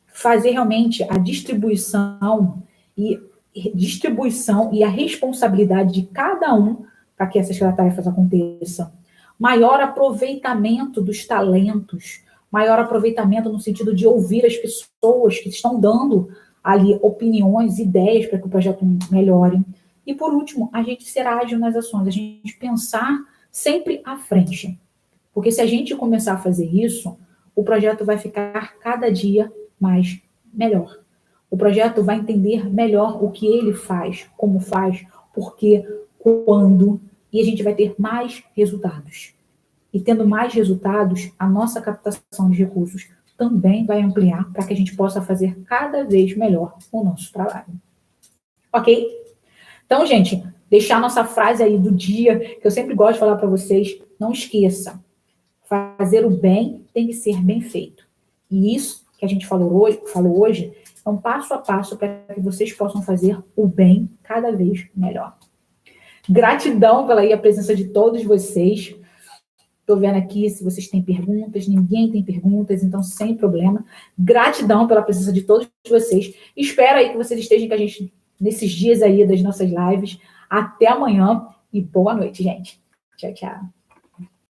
fazer realmente a distribuição e a responsabilidade de cada um para que essas tarefas aconteçam. Maior aproveitamento dos talentos, maior aproveitamento no sentido de ouvir as pessoas que estão dando ali opiniões, ideias para que o projeto melhore. E, por último, a gente ser ágil nas ações, a gente pensar sempre à frente. Porque se a gente começar a fazer isso, o projeto vai ficar cada dia mais melhor. O projeto vai entender melhor o que ele faz, como faz, por quê, quando, e a gente vai ter mais resultados. E tendo mais resultados, a nossa captação de recursos também vai ampliar para que a gente possa fazer cada vez melhor o nosso trabalho. Ok? Então, gente, deixar a nossa frase aí do dia, que eu sempre gosto de falar para vocês, não esqueça, fazer o bem tem que ser bem feito. E isso que a gente falou hoje é um passo a passo para que vocês possam fazer o bem cada vez melhor. Gratidão pela aí a presença de todos vocês. Estou vendo aqui se vocês têm perguntas, ninguém tem perguntas, então sem problema. Gratidão pela presença de todos vocês. Espero aí que vocês estejam com a gente nesses dias aí das nossas lives. Até amanhã e boa noite, gente. Tchau, tchau.